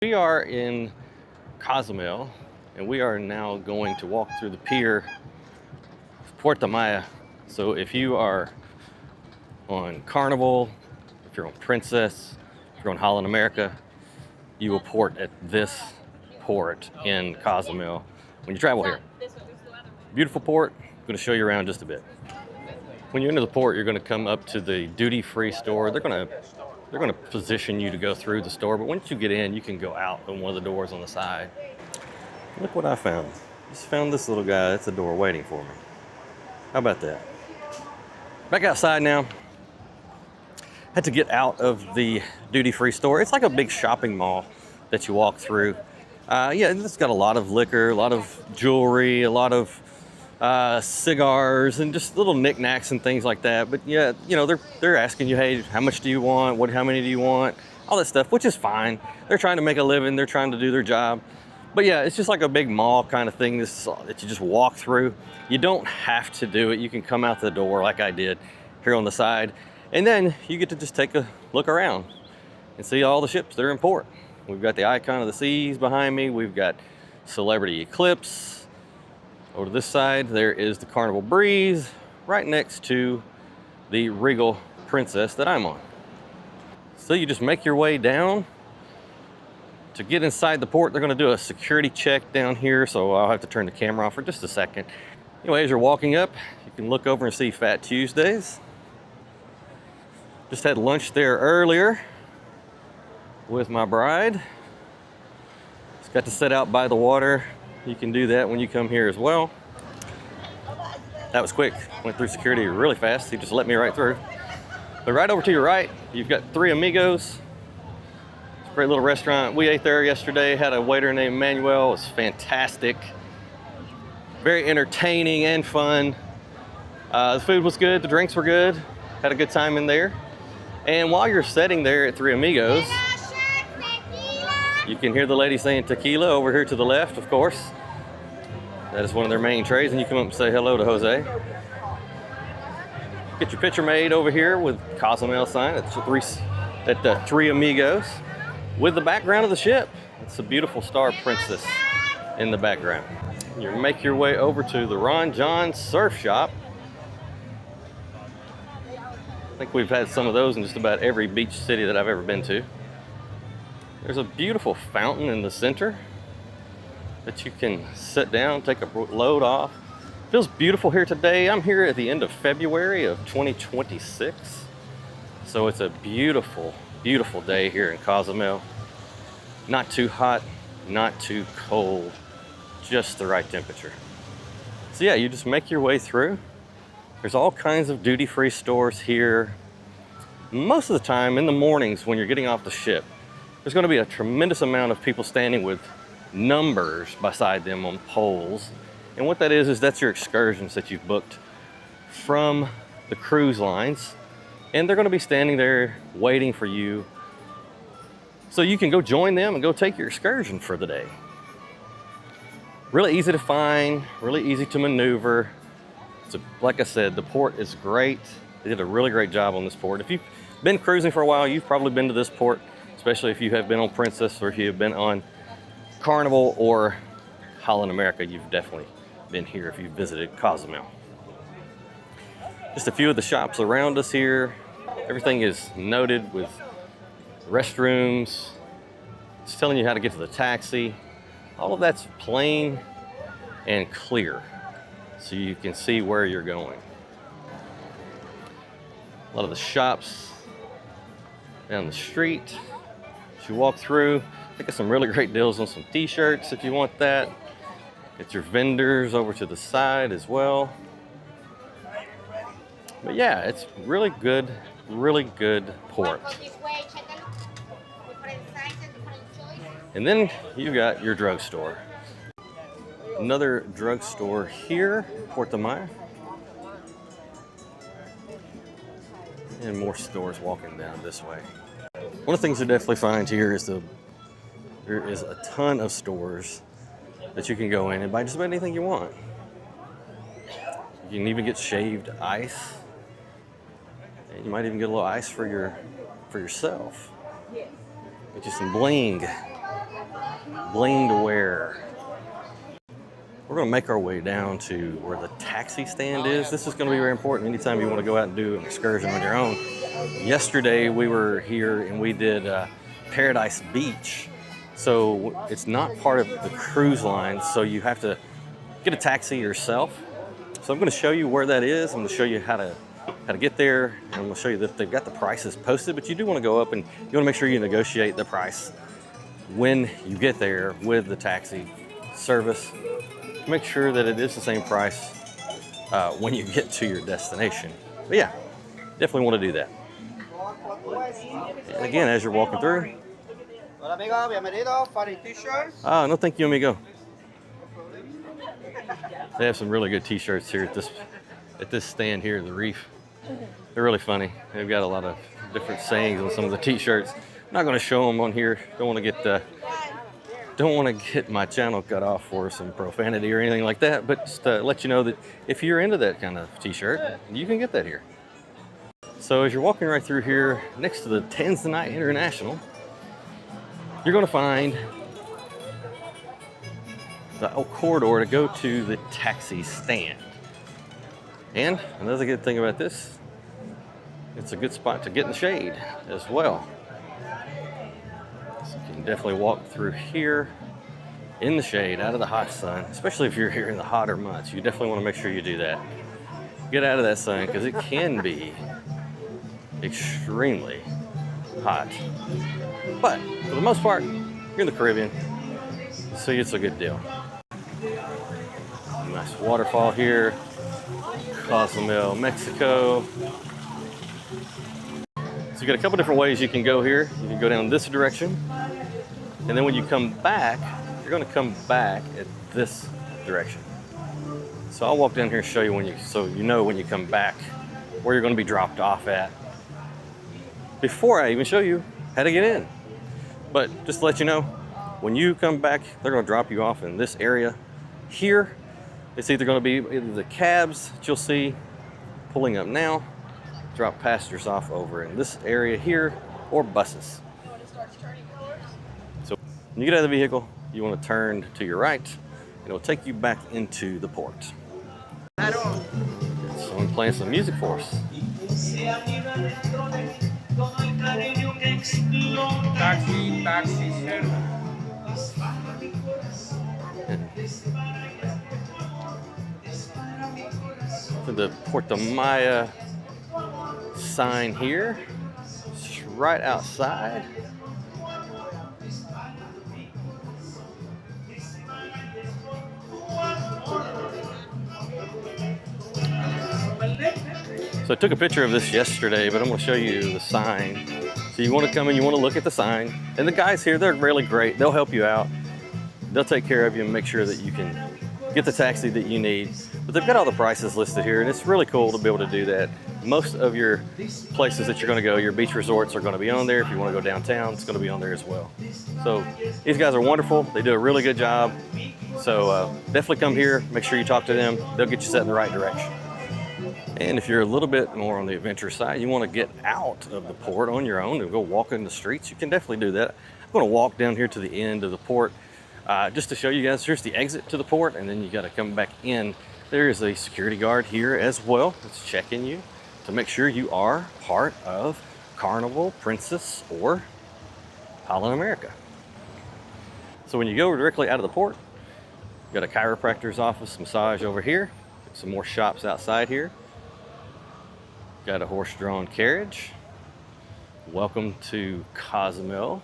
We are in Cozumel, and we are now going to walk through the pier of Puerta Maya. So if you are on Carnival, if you're on Princess, if you're on Holland America, you will port at this port in Cozumel when you travel here. Beautiful port. I'm going to show you around just a bit. When you enter the port, you're going to come up to the duty-free store. They're going to position you to go through the store, but once you get in, you can go out on one of the doors on the side. Look what I found. Just found this little guy. That's a door waiting for me. How about that? Back outside now. Had to get out of the duty-free store. It's like a big shopping mall that you walk through. It's got a lot of liquor, a lot of jewelry, a lot of cigars, and just little knickknacks and things like that. But yeah, they're asking you, hey, how much do you want? How many do you want? All that stuff, which is fine. They're trying to make a living. They're trying to do their job. But yeah, it's just like a big mall kind of thing that you just walk through. You don't have to do it. You can come out the door like I did here on the side. And then you get to just take a look around and see all the ships that are in port. We've got the Icon of the Seas behind me. We've got Celebrity Eclipse. Over to this side, there is the Carnival Breeze, right next to the Regal Princess that I'm on. So you just make your way down. To get inside the port, they're going to do a security check down here, so I'll have to turn the camera off for just a second. Anyway, as you're walking up, you can look over and see Fat Tuesdays. Just had lunch there earlier with my bride. Just got to sit out by the water. You can do that when you come here as well. That was quick. Went through security really fast. He just let me right through. But right over to your right, you've got Three Amigos. It's a great little restaurant. We ate there yesterday. Had a waiter named Manuel. It was fantastic. Very entertaining and fun. The food was good. The drinks were good. Had a good time in there. And while you're sitting there at Three Amigos, you can hear the lady saying tequila over here to the left, of course. That is one of their main trays, and you come up and say hello to Jose. Get your picture made over here with Cozumel sign at Three Amigos with the background of the ship. It's a beautiful Star Princess in the background. You make your way over to the Ron John Surf Shop. I think we've had some of those in just about every beach city that I've ever been to. There's a beautiful fountain in the center that you can sit down, take a load off. Feels beautiful here today. I'm here at the end of February of 2026. So it's a beautiful, beautiful day here in Cozumel. Not too hot, not too cold, just the right temperature. So yeah, you just make your way through. There's all kinds of duty-free stores here. Most of the time in the mornings when you're getting off the ship, there's going to be a tremendous amount of people standing with numbers beside them on poles. And what that is that's your excursions that you've booked from the cruise lines. And they're going to be standing there waiting for you so you can go join them and go take your excursion for the day. Really easy to find, really easy to maneuver. So, like I said, the port is great. They did a really great job on this port. If you've been cruising for a while, you've probably been to this port, especially if you have been on Princess or if you have been on Carnival or Holland America. You've definitely been here if you've visited Cozumel. Just a few of the shops around us here. Everything is noted with restrooms. It's telling you how to get to the taxi. All of that's plain and clear, so you can see where you're going. A lot of the shops down the street. As you walk through, they got some really great deals on some t-shirts if you want that. Get your vendors over to the side as well. But yeah, it's really good port. And then you got your drugstore. Another drugstore here, Puerta Maya. And more stores walking down this way. One of the things you definitely find here is there is a ton of stores that you can go in and buy just about anything you want. You can even get shaved ice. And you might even get a little ice for yourself. Get you some bling. bling to wear. We're going to make our way down to where the taxi stand is. This is going to be very important anytime you want to go out and do an excursion on your own. Yesterday we were here and we did Paradise Beach. So it's not part of the cruise line, so you have to get a taxi yourself. So I'm going to show you where that is. I'm going to show you how to get there, and I'm going to show you that they've got the prices posted, but you do want to go up and you want to make sure you negotiate the price when you get there with the taxi service. Make sure that it is the same price when you get to your destination. But yeah, definitely want to do that. And again, as you're walking through. Hola amigo, bienvenido. Funny t-shirts. Ah, no thank you, amigo. They have some really good t-shirts here at this stand here at the Reef. They're really funny. They've got a lot of different sayings on some of the t-shirts. I'm not going to show them on here. Don't want to get my channel cut off for some profanity or anything like that, but just to let you know that if you're into that kind of t-shirt, you can get that here. So as you're walking right through here next to the Tanzanite International, you're going to find the corridor to go to the taxi stand. And another good thing about this, it's a good spot to get in the shade as well. So you can definitely walk through here in the shade, out of the hot sun, especially if you're here in the hotter months. You definitely want to make sure you do that. Get out of that sun because it can be extremely hot. But for the most part, you're in the Caribbean, so it's a good deal. Nice waterfall here, Cozumel, Mexico. So you got a couple different ways you can go here. You can go down this direction, and then when you come back, you're going to come back at this direction. So I'll walk down here and show you so you know when you come back where you're going to be dropped off at before I even show you how to get in. But just to let you know, when you come back, they're going to drop you off in this area here. It's either going to be either the cabs that you'll see pulling up now, drop passengers off over in this area here, or buses. So when you get out of the vehicle, you want to turn to your right, and it'll take you back into the port. Someone playing some music for us. Taxi, To the Puerta Maya sign here, it's right outside. So I took a picture of this yesterday, but I'm going to show you the sign. So you want to come and you want to look at the sign. And the guys here, they're really great. They'll help you out. They'll take care of you and make sure that you can get the taxi that you need. But they've got all the prices listed here, and it's really cool to be able to do that. Most of your places that you're going to go, your beach resorts are going to be on there. If you want to go downtown, it's going to be on there as well. So these guys are wonderful. They do a really good job. So definitely come here. Make sure you talk to them. They'll get you set in the right direction. And if you're a little bit more on the adventure side, you want to get out of the port on your own and go walk in the streets, you can definitely do that. I'm going to walk down here to the end of the port just to show you guys. Here's the exit to the port, and then you got to come back in. There is a security guard here as well that's checking you to make sure you are part of Carnival, Princess, or Holland America. So when you go directly out of the port, you got a chiropractor's office, massage over here, some more shops outside here. Got a horse-drawn carriage. Welcome to Cozumel.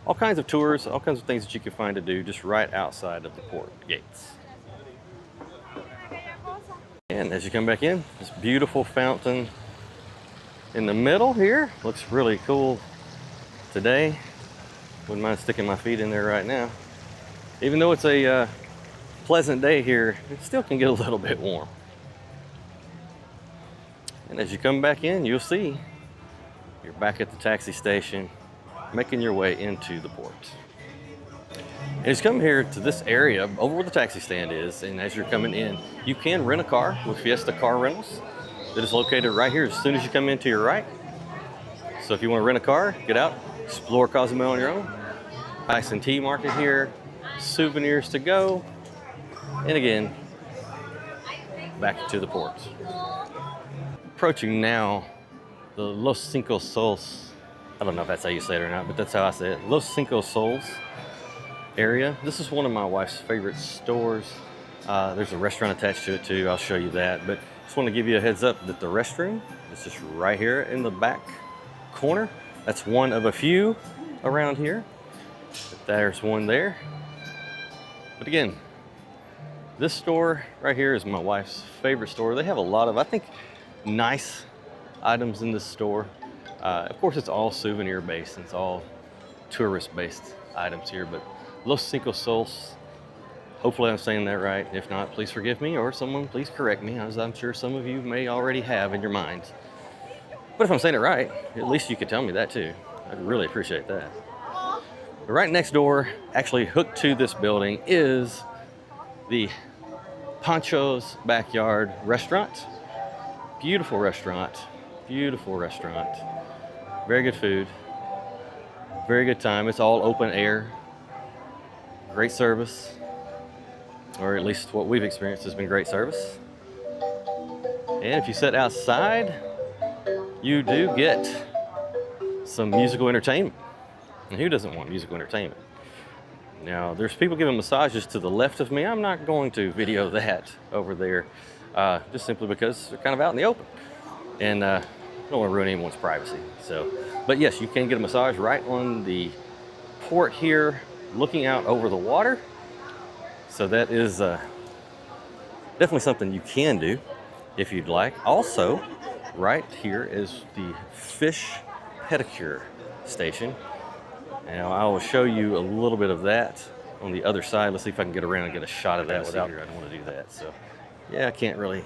All kinds of tours, all kinds of things that you can find to do just right outside of the port gates. And as you come back in, this beautiful fountain in the middle here looks really cool today. Wouldn't mind sticking my feet in there right now. Even though it's a pleasant day here, it still can get a little bit warm. And as you come back in, you'll see you're back at the taxi station, making your way into the port. And as you come here to this area, over where the taxi stand is, and as you're coming in, you can rent a car with Fiesta Car Rentals. That is located right here as soon as you come in to your right. So if you want to rent a car, get out, explore Cozumel on your own. Ice and tea market here. souvenirs to go, and again, back to the port. Approaching now the Los Cinco Soles. I don't know if that's how you say it or not, but that's how I say it. Los Cinco Soles area. This is one of my wife's favorite stores. There's a restaurant attached to it too. I'll show you that. But just want to give you a heads up that the restroom is just right here in the back corner. That's one of a few around here. But there's one there. But again, this store right here is my wife's favorite store. They have a lot of, I think, nice items in this store. Of course, it's all souvenir based and it's all tourist based items here, but Los Cinco Soles, hopefully I'm saying that right. If not, please forgive me, or someone please correct me, as I'm sure some of you may already have in your minds. But if I'm saying it right, at least you could tell me that too. I'd really appreciate that. But right next door, actually hooked to this building, is the Pancho's Backyard Restaurant. Beautiful restaurant, beautiful restaurant. Very good food, very good time. It's all open air, great service, or at least what we've experienced has been great service. And if you sit outside, you do get some musical entertainment. And who doesn't want musical entertainment? Now, there's people giving massages to the left of me. I'm not going to video that over there, just simply because they're kind of out in the open. And I don't want to ruin anyone's privacy. So, but yes, you can get a massage right on the port here, looking out over the water. So that is definitely something you can do if you'd like. Also, right here is the fish pedicure station. Now I will show you a little bit of that on the other side. Let's see if I can get around and get a shot of that without. I don't want to do that. So yeah, I can't really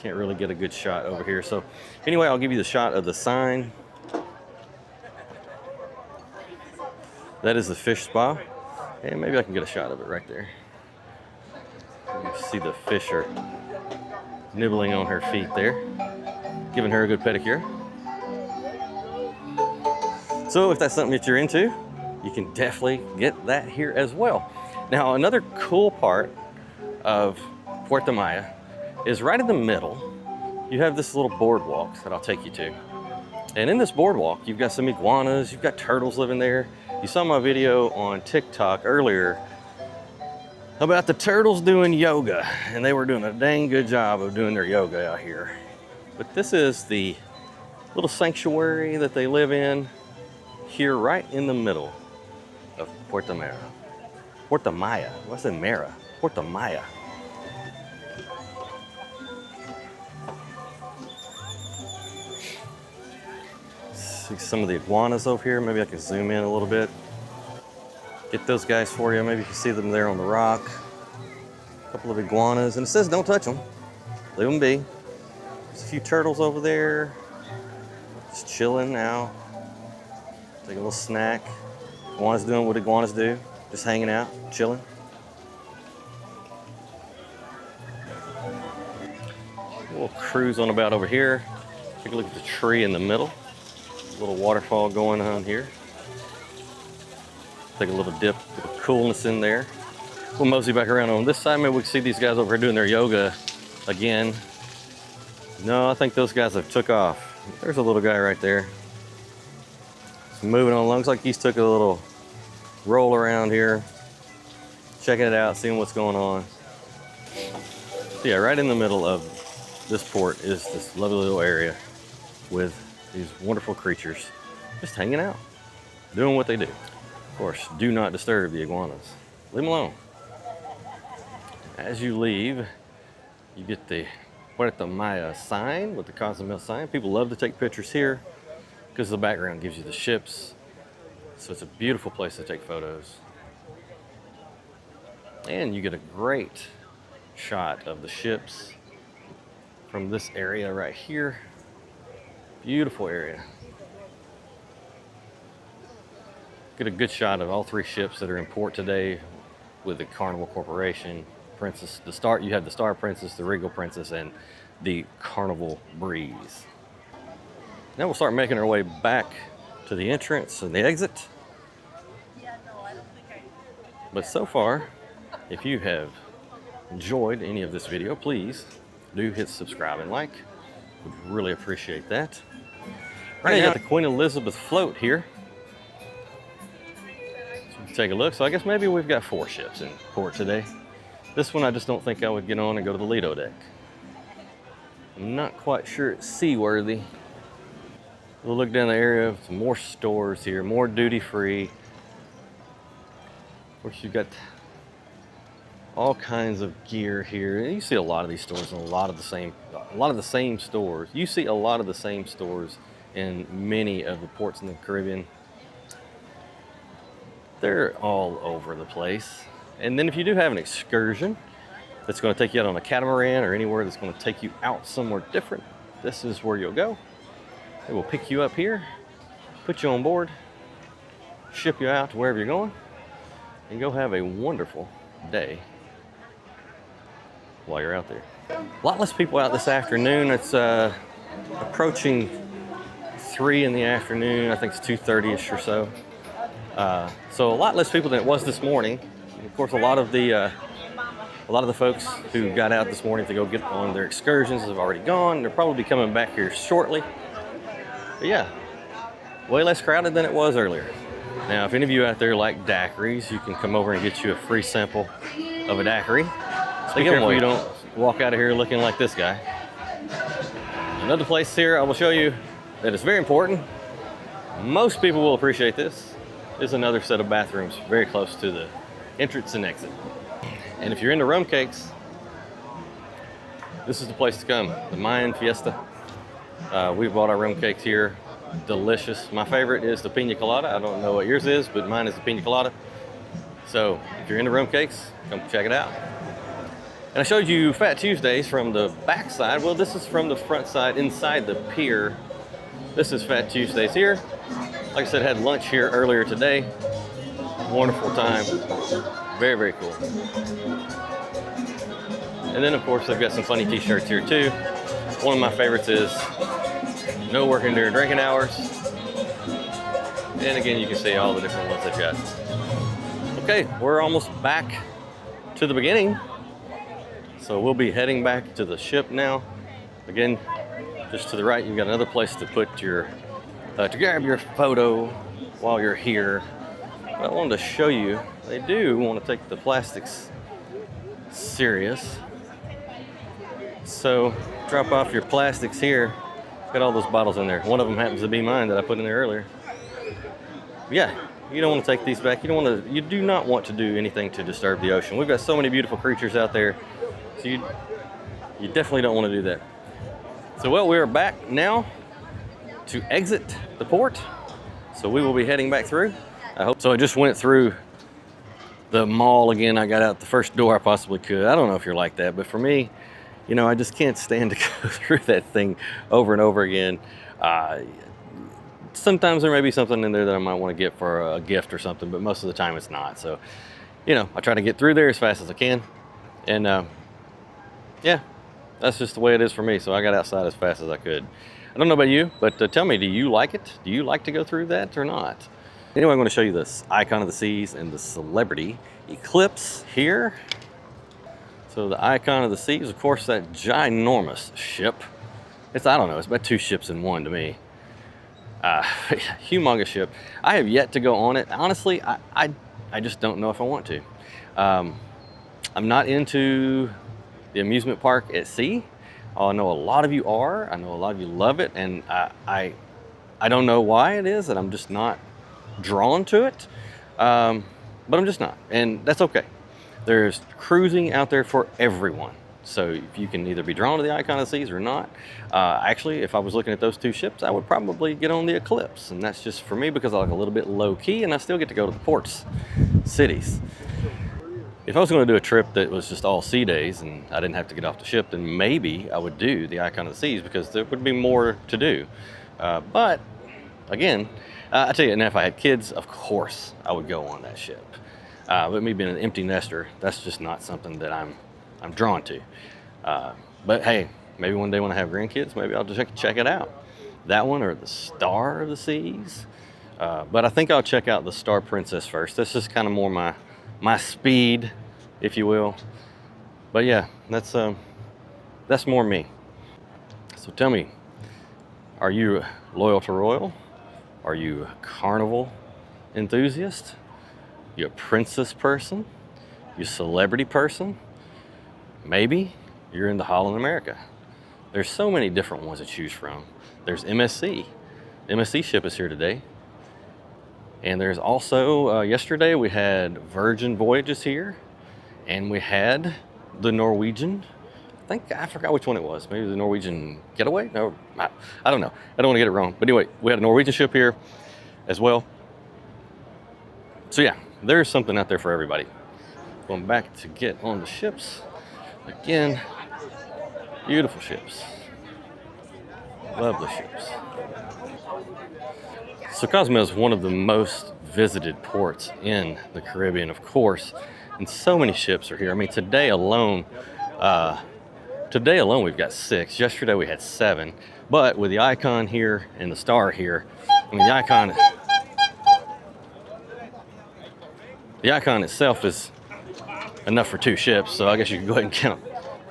get a good shot over here. So anyway, I'll give you the shot of the sign. That is the fish spa. And maybe I can get a shot of it right there. You can see the fish are nibbling on her feet there, giving her a good pedicure. So if that's something that you're into, you can definitely get that here as well. Now, another cool part of Puerta Maya is right in the middle. You have this little boardwalk that I'll take you to. And in this boardwalk, you've got some iguanas, you've got turtles living there. You saw my video on TikTok earlier about the turtles doing yoga, and they were doing a dang good job of doing their yoga out here. But this is the little sanctuary that they live in here right in the middle of Puerta Maya. Puerta Maya, what's in Mara? Puerta Maya. See some of the iguanas over here. Maybe I can zoom in a little bit. Get those guys for you. Maybe you can see them there on the rock. A couple of iguanas, and it says don't touch them. Leave them be. There's a few turtles over there, just chilling now. Take a little snack. Iguanas doing what iguanas do, just hanging out, chilling. A little cruise on about over here. Take a look at the tree in the middle. A little waterfall going on here. Take a little dip, a little coolness in there. We'll mosey back around on this side. Maybe we can see these guys over here doing their yoga again. No, I think those guys have took off. There's a little guy right there. Moving on, looks like he's took a little roll around here, checking it out, seeing what's going on. So yeah, right in the middle of this port is this lovely little area with these wonderful creatures just hanging out, doing what they do. Of course, do not disturb the iguanas. Leave them alone. As you leave, you get the Puerta Maya sign with the Cozumel sign. People love to take pictures here because the background gives you the ships. So it's a beautiful place to take photos. And you get a great shot of the ships from this area right here. Beautiful area. Get a good shot of all three ships that are in port today with the Carnival Corporation, Princess, you have the Star Princess, the Regal Princess, and the Carnival Breeze. Now we'll start making our way back to the entrance and the exit. But so far, if you have enjoyed any of this video, please do hit subscribe and like. Would really appreciate that. Right now, got the Queen Elizabeth float here. So take a look. So I guess maybe we've got 4 ships in port today. This one I just don't think I would get on and go to the Lido deck. I'm not quite sure it's seaworthy. We'll look down the area of some more stores here, more duty-free. Of course, you've got all kinds of gear here. You see a lot of these stores in a lot of the same stores. You see a lot of the same stores in many of the ports in the Caribbean. They're all over the place. And then if you do have an excursion that's going to take you out on a catamaran or anywhere that's going to take you out somewhere different, this is where you'll go. They will pick you up here, put you on board, ship you out to wherever you're going, and go have a wonderful day while you're out there. A lot less people out this afternoon. It's approaching 3 in the afternoon. I think it's 2:30ish or so. So a lot less people than it was this morning. Of course, a lot of the folks who got out this morning to go get on their excursions have already gone. They'll probably be coming back here shortly. But yeah, way less crowded than it was earlier. Now, if any of you out there like daiquiris, you can come over and get you a free sample of a daiquiri. Be careful you don't walk out of here looking like this guy. Another place here I will show you that is very important. Most people will appreciate this. Is another set of bathrooms very close to the entrance and exit. And if you're into rum cakes, this is the place to come. The Mayan Fiesta. We bought our rum cakes here. Delicious. My favorite is the pina colada. I don't know what yours is, but mine is the pina colada. So if you're into rum cakes, come check it out. And I showed you Fat Tuesdays from the back side. Well, this is from the front side inside the pier. This is Fat Tuesdays here. Like I said, had lunch here earlier today. Wonderful time. Very, very cool. And then, of course, they've got some funny t-shirts here too. One of my favorites is no working during drinking hours. And again, you can see all the different ones they've got. Okay, we're almost back to the beginning. So we'll be heading back to the ship now. Again, just to the right, you've got another place to put your, to grab your photo while you're here. But I wanted to show you, they do want to take the plastics serious. So drop off your plastics here. Got all those bottles in there. One of them happens to be mine that I put in there earlier. Yeah, you don't want to take these back. You do not want to do anything to disturb the ocean. We've got so many beautiful creatures out there. So you definitely don't want to do that. So well, we're back now to exit the port. So we will be heading back through. I hope so. I just went through the mall again. I got out the first door I possibly could. I don't know if you're like that, but for me, you know, I just can't stand to go through that thing over and over again. Sometimes there may be something in there that I might want to get for a gift or something, but most of the time it's not. So, you know, I try to get through there as fast as I can. And yeah, that's just the way it is for me. So I got outside as fast as I could. I don't know about you, but tell me, do you like it? Do you like to go through that or not? Anyway, I'm going to show you this Icon of the Seas and the Celebrity Eclipse here. So the Icon of the Seas, of course, that ginormous ship. It's, I don't know, it's about 2 ships in one to me. Humongous ship. I have yet to go on it. Honestly, I just don't know if I want to. I'm not into the amusement park at sea. I know a lot of you are. I know a lot of you love it, and I don't know why it is that I'm just not drawn to it. But I'm just not, and that's okay. There's cruising out there for everyone. So you can either be drawn to the Icon of the Seas or not. Actually, if I was looking at those 2 ships, I would probably get on the Eclipse. And that's just for me because I like a little bit low key and I still get to go to the ports, cities. If I was going to do a trip that was just all sea days and I didn't have to get off the ship, then maybe I would do the Icon of the Seas because there would be more to do. But again, I tell you, and if I had kids, of course I would go on that ship. But me being an empty nester, that's just not something that I'm drawn to. But hey, maybe one day when I have grandkids, maybe I'll just check it out. That one or the Star of the Seas. But I think I'll check out the Star Princess first. This is kind of more my my speed, if you will. But yeah, that's more me. So tell me, are you loyal to Royal? Are you a Carnival enthusiast? You a princess person? You a celebrity person? Maybe you're into Holland America. There's so many different ones to choose from. There's MSC. MSC ship is here today. And there's also, yesterday we had Virgin Voyages here, and we had the Norwegian. I forgot which one it was. Maybe the Norwegian Getaway? No, I don't know. I don't want to get it wrong. But anyway, we had a Norwegian ship here as well. So yeah, there's something out there for everybody. Going back to get on the ships. Again, beautiful ships. Lovely ships. So Cozumel is one of the most visited ports in the Caribbean, of course, and so many ships are here. I mean, today alone we've got 6. Yesterday we had 7, but with the Icon here and the Star here, I mean, the Icon itself is enough for 2 ships, so I guess you can go ahead and count.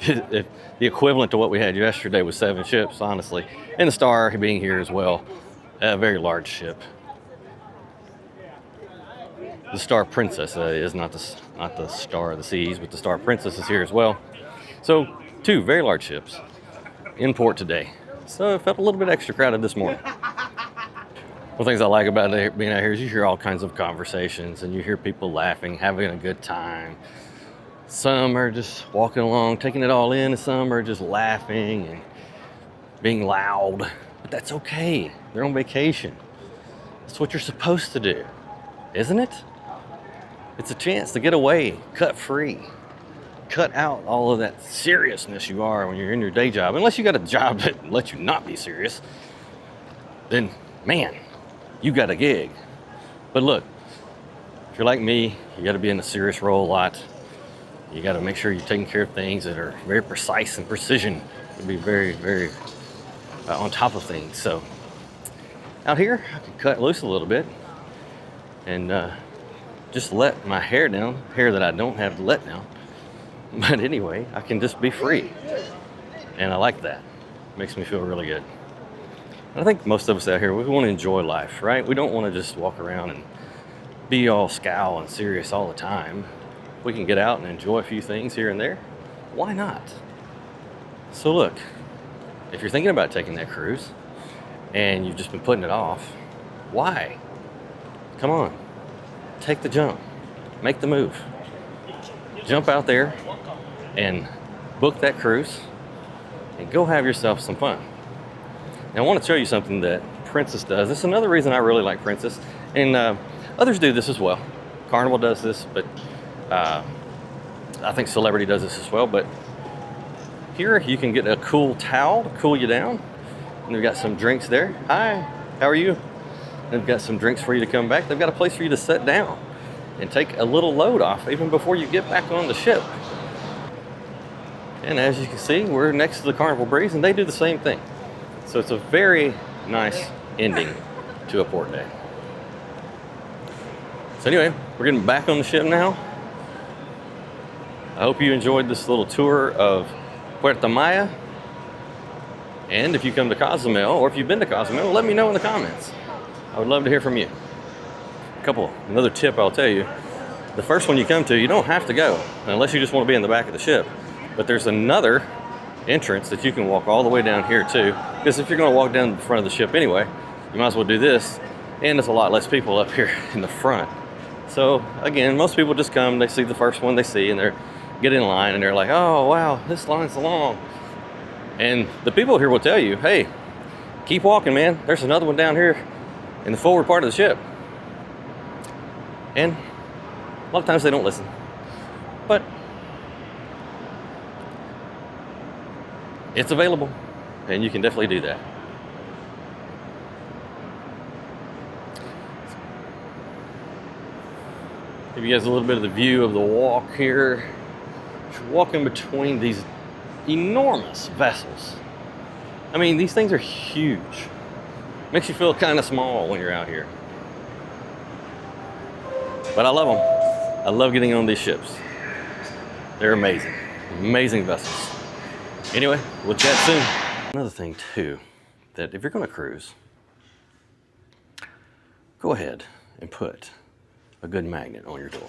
If the equivalent to what we had yesterday was 7 ships, honestly, and the Star being here as well, a very large ship. The Star Princess is not the Star of the Seas, but the Star Princess is here as well. So 2 very large ships in port today. So it felt a little bit extra crowded this morning. One of the things I like about being out here is you hear all kinds of conversations and you hear people laughing, having a good time. Some are just walking along, taking it all in, and some are just laughing and being loud. But that's okay. They're on vacation. That's what you're supposed to do, isn't it? It's a chance to get away, cut free. Cut out all of that seriousness you are when you're in your day job. Unless you got a job that lets you not be serious, then, man, you got a gig. But look, if you're like me, you got to be in a serious role a lot. You got to make sure you're taking care of things that are very precise and precision. To be very, very on top of things. So out here, I can cut loose a little bit and just let my hair down, hair that I don't have to let down. But anyway, I can just be free. And I like that. It makes me feel really good. And I think most of us out here, we want to enjoy life, right? We don't want to just walk around and be all scowl and serious all the time. We can get out and enjoy a few things here and there. Why not? So look, if you're thinking about taking that cruise and you've just been putting it off, why? Come on, take the jump, make the move. Jump out there and book that cruise and go have yourself some fun. Now I want to show you something that Princess does. This is another reason I really like Princess, and others do this as well. Carnival does this, but I think Celebrity does this as well. But here you can get a cool towel to cool you down, and they've got some drinks there. Hi, how are you? They've got some drinks for you to come back. They've got a place for you to sit down and take a little load off even before you get back on the ship. And as you can see, we're next to the Carnival Breeze, and they do the same thing. So it's a very nice ending to a port day. So anyway, we're getting back on the ship now. I hope you enjoyed this little tour of Puerta Maya. And if you come to Cozumel, or if you've been to Cozumel, let me know in the comments. I would love to hear from you. Another tip I'll tell you. The first one you come to, you don't have to go, unless you just want to be in the back of the ship. But there's another entrance that you can walk all the way down here too. Because if you're going to walk down the front of the ship anyway, you might as well do this. And there's a lot less people up here in the front. So again, most people just come, they see the first one they see, and they get in line, and they're like, oh wow, this line's long. And the people here will tell you, hey, keep walking, man. There's another one down here in the forward part of the ship. And a lot of times they don't listen. But it's available, and you can definitely do that. Give you guys a little bit of the view of the walk here. You're walking between these enormous vessels. I mean, these things are huge. Makes you feel kind of small when you're out here. But I love them. I love getting on these ships. They're amazing. Amazing vessels. Anyway, we'll chat soon. Another thing too, that if you're gonna cruise, go ahead and put a good magnet on your door.